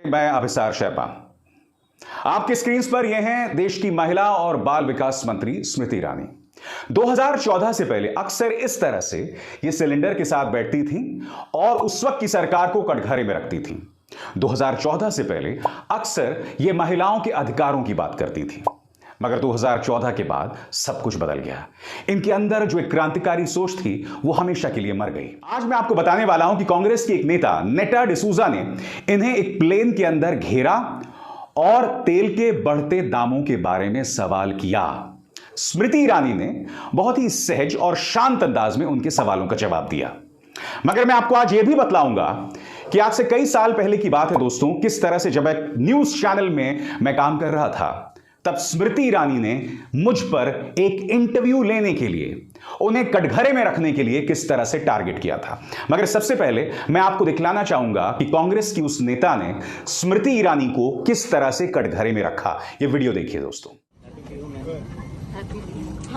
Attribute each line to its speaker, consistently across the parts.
Speaker 1: मैं अभिसार शेपा। आपकी स्क्रीन पर यह हैं देश की महिला और बाल विकास मंत्री स्मृति ईरानी। 2014 से पहले अक्सर इस तरह से ये सिलेंडर के साथ बैठती थी और उस वक्त की सरकार को कटघरे में रखती थी। 2014 से पहले अक्सर ये महिलाओं के अधिकारों की बात करती थी, मगर 2014 के बाद सब कुछ बदल गया। इनके अंदर जो एक क्रांतिकारी सोच थी वो हमेशा के लिए मर गई। आज मैं आपको बताने वाला हूं कि कांग्रेस की एक नेता नेटा डिसूजा ने इन्हें एक प्लेन के अंदर घेरा और तेल के बढ़ते दामों के बारे में सवाल किया। स्मृति ईरानी ने बहुत ही सहज और शांत अंदाज में उनके सवालों का जवाब दिया। मगर मैं आपको आज यह भी बतलाऊंगा कि आज से कई साल पहले की बात है दोस्तों, किस तरह से जब एक न्यूज चैनल में मैं काम कर रहा था, तब स्मृति ईरानी ने मुझ पर एक इंटरव्यू लेने के लिए, उन्हें कटघरे में रखने के लिए किस तरह से टारगेट किया था। मगर सबसे पहले मैं आपको दिखलाना चाहूंगा कि कांग्रेस की उस नेता ने स्मृति ईरानी को किस तरह से कटघरे में रखा। यह वीडियो देखिए दोस्तों।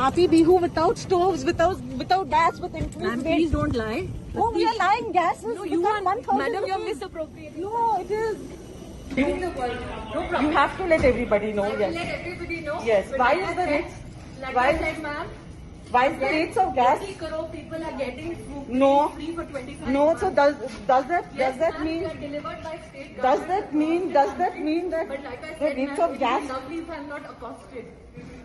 Speaker 2: Happy Bihu without stoves, without gas, with increased
Speaker 3: Ma'am,
Speaker 2: rates.
Speaker 3: please don't lie.
Speaker 2: Oh, we are lying. Gas is
Speaker 3: No, you are,
Speaker 2: 1,000
Speaker 3: madam, you are
Speaker 2: rupees.
Speaker 3: misappropriating.
Speaker 2: No, it is.
Speaker 3: Giving the world. No problem.
Speaker 2: You have to let everybody know.
Speaker 3: I will
Speaker 2: Yes.
Speaker 3: let everybody know.
Speaker 2: Yes.
Speaker 3: But
Speaker 2: Why
Speaker 3: like
Speaker 2: is
Speaker 3: I
Speaker 2: the
Speaker 3: said-
Speaker 2: rates?
Speaker 3: Like
Speaker 2: why-
Speaker 3: I said, ma'am.
Speaker 2: Why is the rates of gas?
Speaker 3: 80 crore people are getting food
Speaker 2: No.
Speaker 3: free for 25
Speaker 2: No.
Speaker 3: months.
Speaker 2: So does that
Speaker 3: Yes, ma'am,
Speaker 2: mean?
Speaker 3: they are delivered by state
Speaker 2: Does
Speaker 3: government.
Speaker 2: that mean that
Speaker 3: But like I
Speaker 2: the
Speaker 3: said,
Speaker 2: rates
Speaker 3: ma'am,
Speaker 2: of
Speaker 3: it
Speaker 2: gas?
Speaker 3: would be lovely if I am not accosted.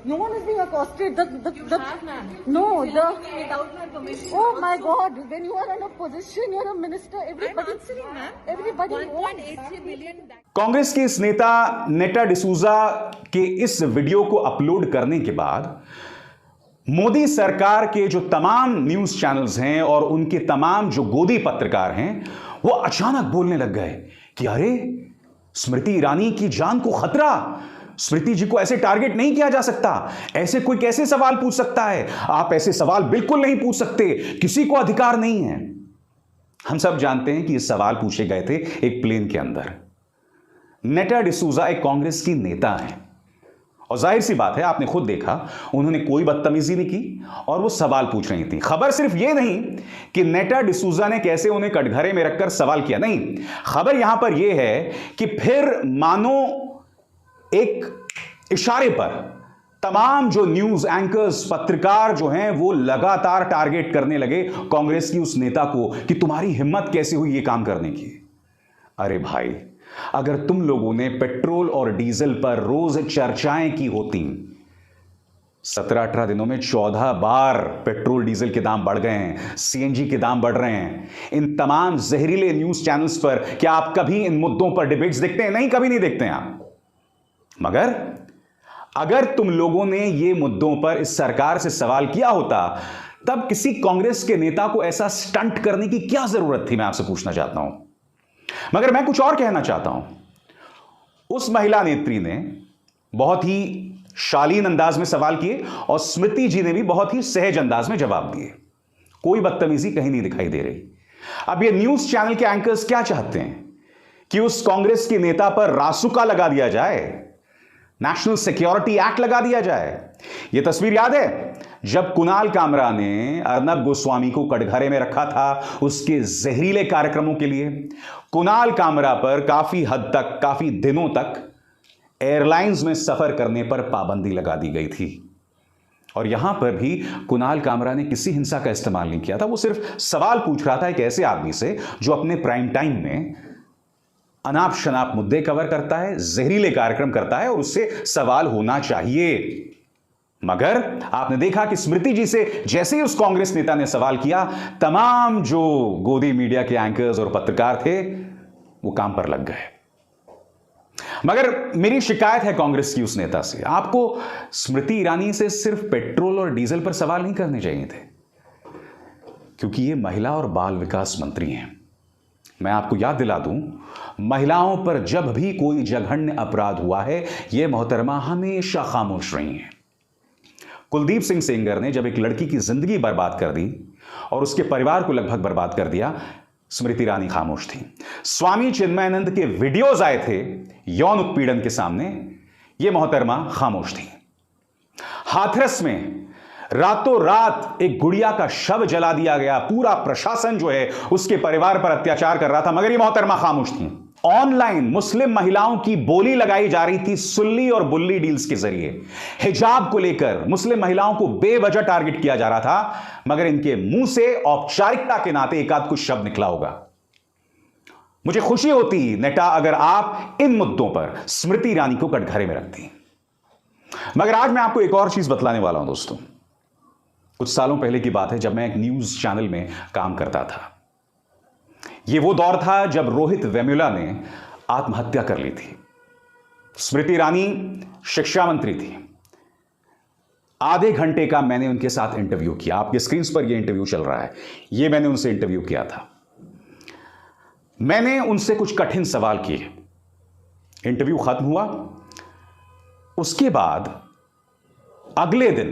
Speaker 2: No one is being accosted.
Speaker 3: You have, ma'am.
Speaker 2: No.
Speaker 3: Filming me without my permission.
Speaker 2: Oh my
Speaker 3: also.
Speaker 2: God! When you are in a position, you're a minister.
Speaker 3: I'm
Speaker 2: Everybody.
Speaker 3: answering, ma'am.
Speaker 2: Everybody.
Speaker 3: 1.83 billion.
Speaker 1: Congress के इस नेता नेटा डिसूजा के इस video को upload करने के बाद मोदी सरकार के जो तमाम न्यूज चैनल्स हैं और उनके तमाम जो गोदी पत्रकार हैं वो अचानक बोलने लग गए कि अरे स्मृति ईरानी की जान को खतरा, स्मृति जी को ऐसे टारगेट नहीं किया जा सकता, ऐसे कोई कैसे सवाल पूछ सकता है, आप ऐसे सवाल बिल्कुल नहीं पूछ सकते, किसी को अधिकार नहीं है। हम सब जानते हैं कि ये सवाल पूछे गए थे एक प्लेन के अंदर। नेटा डिसूजा एक कांग्रेस की नेता है और जाहिर सी बात है, आपने खुद देखा, उन्होंने कोई बदतमीजी नहीं की और वो सवाल पूछ रही थी। खबर सिर्फ ये नहीं कि नेटा डिसूजा ने कैसे उन्हें कटघरे में रखकर सवाल किया, नहीं, खबर यहां पर यह है कि फिर मानो एक इशारे पर तमाम जो न्यूज एंकर्स, पत्रकार जो हैं वो लगातार टारगेट करने लगे कांग्रेस की उस नेता को कि तुम्हारी हिम्मत कैसे हुई ये काम करने की। अरे भाई, अगर तुम लोगों ने पेट्रोल और डीजल पर रोज चर्चाएं की होती, 17-18 दिनों में 14 बार पेट्रोल डीजल के दाम बढ़ गए हैं, सीएनजी के दाम बढ़ रहे हैं। इन तमाम जहरीले न्यूज चैनल्स पर क्या आप कभी इन मुद्दों पर डिबेट्स देखते हैं? नहीं, कभी नहीं देखते हैं आप। मगर अगर तुम लोगों ने ये मुद्दों पर इस सरकार से सवाल किया होता, तब किसी कांग्रेस के नेता को ऐसा स्टंट करने की क्या जरूरत थी, मैं आपसे पूछना चाहता हूं। मगर मैं कुछ और कहना चाहता हूं। उस महिला नेत्री ने बहुत ही शालीन अंदाज में सवाल किए और स्मृति जी ने भी बहुत ही सहज अंदाज में जवाब दिए। कोई बदतमीजी कहीं नहीं दिखाई दे रही। अब ये न्यूज चैनल के एंकर्स क्या चाहते हैं कि उस कांग्रेस के नेता पर रासुका लगा दिया जाए, नेशनल सिक्योरिटी एक्ट लगा दिया जाए। यह तस्वीर याद है जब कुणाल कामरा ने अर्नब गोस्वामी को कटघरे में रखा था उसके जहरीले कार्यक्रमों के लिए। कुणाल कामरा पर काफी हद तक, काफी दिनों तक एयरलाइंस में सफर करने पर पाबंदी लगा दी गई थी और यहां पर भी कुणाल कामरा ने किसी हिंसा का इस्तेमाल नहीं किया था। वो सिर्फ सवाल पूछ रहा था एक ऐसे आदमी से जो अपने प्राइम टाइम में अनाप शनाप मुद्दे कवर करता है, जहरीले कार्यक्रम करता है और उससे सवाल होना चाहिए। मगर आपने देखा कि स्मृति जी से जैसे ही उस कांग्रेस नेता ने सवाल किया, तमाम जो गोदी मीडिया के एंकर्स और पत्रकार थे वो काम पर लग गए। मगर मेरी शिकायत है कांग्रेस की उस नेता से, आपको स्मृति ईरानी से सिर्फ पेट्रोल और डीजल पर सवाल नहीं करने चाहिए थे, क्योंकि ये महिला और बाल विकास मंत्री हैं। मैं आपको याद दिला दूं, महिलाओं पर जब भी कोई जघन्य अपराध हुआ है, यह मोहतरमा हमेशा खामोश रही हैं। कुलदीप सिंह सेंगर ने जब एक लड़की की जिंदगी बर्बाद कर दी और उसके परिवार को लगभग बर्बाद कर दिया, स्मृति ईरानी खामोश थी। स्वामी चिन्मयानंद के वीडियोज आए थे यौन उत्पीड़न के सामने, यह मोहतरमा खामोश थी। हाथरस में रातों रात एक गुड़िया का शव जला दिया गया, पूरा प्रशासन जो है उसके परिवार पर अत्याचार कर रहा था, मगर ये मोहतरमा खामोश थी। ऑनलाइन मुस्लिम महिलाओं की बोली लगाई जा रही थी सुल्ली और बुल्ली डील्स के जरिए। हिजाब को लेकर मुस्लिम महिलाओं को बेवजह टारगेट किया जा रहा था, मगर इनके मुंह से औपचारिकता के नाते एक आध कुछ शब्द निकला होगा। मुझे खुशी होती नेटा अगर आप इन मुद्दों पर स्मृति ईरानी को कटघरे में रखती। मगर आज मैं आपको एक और चीज बतलाने वाला हूं दोस्तों। कुछ सालों पहले की बात है, जब मैं एक न्यूज चैनल में काम करता था। यह वो दौर था जब रोहित वेमुला ने आत्महत्या कर ली थी। स्मृति ईरानी शिक्षा मंत्री थी। आधे घंटे का मैंने उनके साथ इंटरव्यू किया। आपके स्क्रीन पर यह इंटरव्यू चल रहा है। यह मैंने उनसे इंटरव्यू किया था। मैंने उनसे कुछ कठिन सवाल किए। इंटरव्यू खत्म हुआ। उसके बाद अगले दिन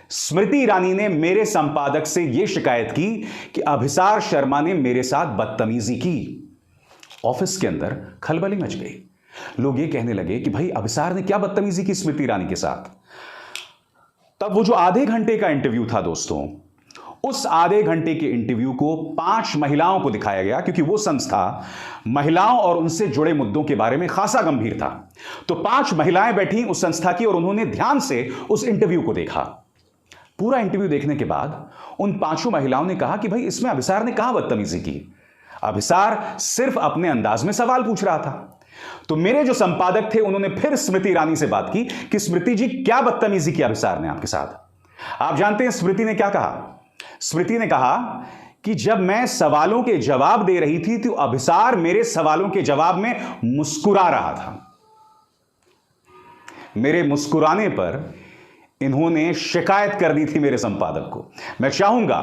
Speaker 1: स्मृति ईरानी ने मेरे संपादक से यह शिकायत की कि अभिसार शर्मा ने मेरे साथ बदतमीजी की। ऑफिस के अंदर खलबली मच गई। लोग ये कहने लगे कि भाई अभिसार ने क्या बदतमीजी की स्मृति ईरानी के साथ। तब वो जो आधे घंटे का इंटरव्यू था दोस्तों, उस आधे घंटे के इंटरव्यू को 5 महिलाओं को दिखाया गया, क्योंकि वो संस्था महिलाओं और उनसे जुड़े मुद्दों के बारे में खासा गंभीर था। तो 5 महिलाएं बैठी उस संस्था की और उन्होंने ध्यान से उस इंटरव्यू को देखा। पूरा इंटरव्यू देखने के बाद उन 5 महिलाओं ने कहा कि भाई इसमें अभिसार ने कहां बदतमीजी की। अभिसार सिर्फ अपने अंदाज में सवाल पूछ रहा था। तो मेरे जो संपादक थे उन्होंने फिर स्मृति ईरानी से बात की कि स्मृति जी क्या बदतमीजी की अभिसार ने आपके साथ। आप जानते हैं स्मृति ने क्या कहा? स्मृति ने कहा कि जब मैं सवालों के जवाब दे रही थी तो अभिसार मेरे सवालों के जवाब में मुस्कुरा रहा था। मेरे मुस्कुराने पर इन्होंने शिकायत कर दी थी मेरे संपादक को। मैं चाहूंगा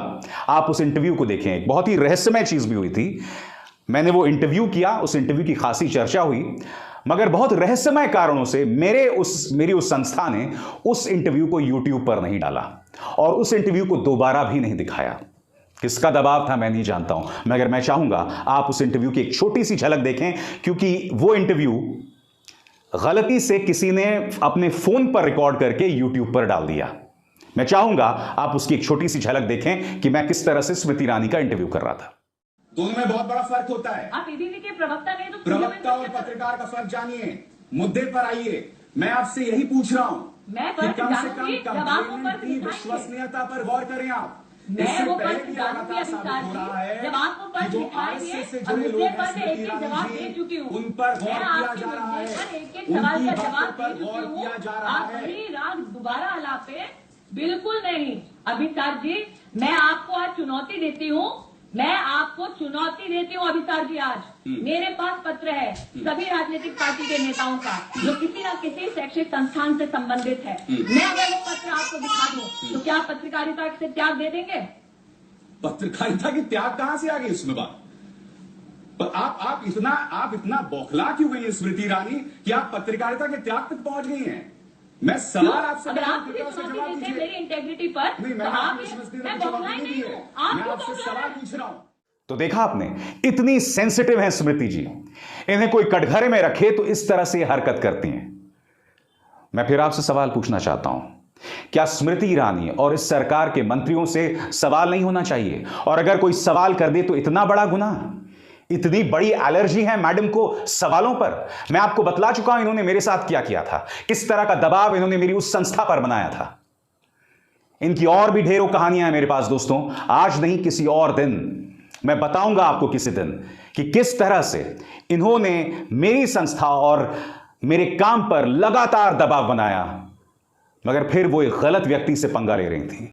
Speaker 1: आप उस इंटरव्यू को देखें। एक बहुत ही रहस्यमय चीज भी हुई थी। मैंने वो इंटरव्यू किया, उस इंटरव्यू की खासी चर्चा हुई, मगर बहुत रहस्यमय कारणों से मेरी उस संस्था ने उस इंटरव्यू को YouTube पर नहीं डाला और उस इंटरव्यू को दोबारा भी नहीं दिखाया। किसका दबाव था मैं नहीं जानता हूं, मगर मैं चाहूंगा आप उस इंटरव्यू की एक छोटी सी झलक देखें, क्योंकि वो इंटरव्यू गलती से किसी ने अपने फोन पर रिकॉर्ड करके YouTube पर डाल दिया। मैं चाहूंगा आप उसकी एक छोटी सी झलक देखें कि मैं किस तरह से स्मृति ईरानी का इंटरव्यू कर रहा था।
Speaker 4: दोनों में बहुत बड़ा फर्क होता है।
Speaker 3: आप एबीपी के प्रवक्ता नहीं तो
Speaker 4: प्रवक्ता और पत्रकार का फर्क जानिए। मुद्दे पर आइए। मैं आपसे यही पूछ रहा हूँ
Speaker 3: मैं
Speaker 4: कि
Speaker 3: फर्क
Speaker 4: कम से
Speaker 3: जानूंगी
Speaker 4: कम
Speaker 3: जब आप वो
Speaker 4: कंप्लेनेंट
Speaker 3: फर्क
Speaker 4: की
Speaker 3: दिखाएंगे।
Speaker 4: विश्वसनीयता पर गौर करें आप।
Speaker 3: मैं
Speaker 4: इससे
Speaker 3: वो
Speaker 4: पहले
Speaker 3: फर्क
Speaker 4: भी
Speaker 3: जानूंगी
Speaker 4: लगातार साबित
Speaker 3: अभिसार
Speaker 4: हो रहा
Speaker 3: जी,
Speaker 4: है
Speaker 3: जब आप वो फर्क
Speaker 4: कि जो
Speaker 3: दिखाएंगे
Speaker 4: आरएसएस से
Speaker 3: और
Speaker 4: जुड़े लोग
Speaker 3: मुद्दे
Speaker 4: हैं,
Speaker 3: पर मैं
Speaker 4: स्मृति
Speaker 3: एक एक
Speaker 4: ईरानी
Speaker 3: जवाब
Speaker 4: जी,
Speaker 3: दे चुकी हूँ।
Speaker 4: उन पर गौर
Speaker 3: मैं
Speaker 4: किया
Speaker 3: आपके
Speaker 4: जा रहा
Speaker 3: मुद्दे
Speaker 4: है।
Speaker 3: पर एक एक सवाल
Speaker 4: उनकी
Speaker 3: का जवाब
Speaker 4: बातों
Speaker 3: दे
Speaker 4: पर
Speaker 3: चुकी
Speaker 4: गौर
Speaker 3: हूँ।
Speaker 4: किया जा रहा
Speaker 3: आप
Speaker 4: है।
Speaker 3: अभी रात दोबारा आलापे बिल्कुल नहीं। अभिसार जी, मैं आपको आज चुनौती देती हूँ। मैं आपको चुनौती देती हूँ अभिसार जी। आज मेरे पास पत्र है सभी राजनीतिक पार्टी के नेताओं का जो किसी न किसी शैक्षिक संस्थान से संबंधित है। मैं अगर वो पत्र आपको दिखा दूं तो क्या आप पत्रकारिता से त्याग दे देंगे?
Speaker 4: पत्रकारिता की त्याग कहां से आ गई इसमें बात? पर आप इतना बौखला क्यों गई हैं स्मृति ईरानी कि आप पत्रकारिता के त्याग तक पहुंच गई हैं? मैं सवाल आपसे
Speaker 3: अगर आप
Speaker 4: कृपया
Speaker 3: मुझे
Speaker 4: उसका
Speaker 3: चुनौती
Speaker 4: जवाब
Speaker 3: देते हैं
Speaker 4: दीजिए।
Speaker 3: मेरी इंटेग्रिटी पर
Speaker 4: नहीं,
Speaker 3: तो आप मैं बौखलाई नहीं हूँ। आप
Speaker 4: मैं
Speaker 3: क्यों
Speaker 4: आपसे
Speaker 3: बौखला
Speaker 4: सवाल
Speaker 3: रहे हैं?
Speaker 4: पूछ रहा हूं।
Speaker 1: तो देखा आपने, इतनी सेंसिटिव है स्मृति जी। इन्हें कोई कटघरे में रखे तो इस तरह से हरकत करती हैं। मैं फिर आपसे सवाल पूछना चाहता हूं, क्या स्मृति ईरानी और इस सरकार के मंत्रियों से सवाल नहीं होना चाहिए? और अगर कोई सवाल कर दे तो इतना बड़ा गुनाह, इतनी बड़ी एलर्जी है मैडम को सवालों पर। मैं आपको बतला चुका हूं इन्होंने मेरे साथ क्या किया था, किस तरह का दबाव इन्होंने मेरी उस संस्था पर बनाया था। इनकी और भी ढेरों कहानियां हैं मेरे पास दोस्तों। आज नहीं, किसी और दिन मैं बताऊंगा आपको किसी दिन कि किस तरह से इन्होंने मेरी संस्था और मेरे काम पर लगातार दबाव बनाया, मगर फिर वो एक गलत व्यक्ति से पंगा ले रही थी।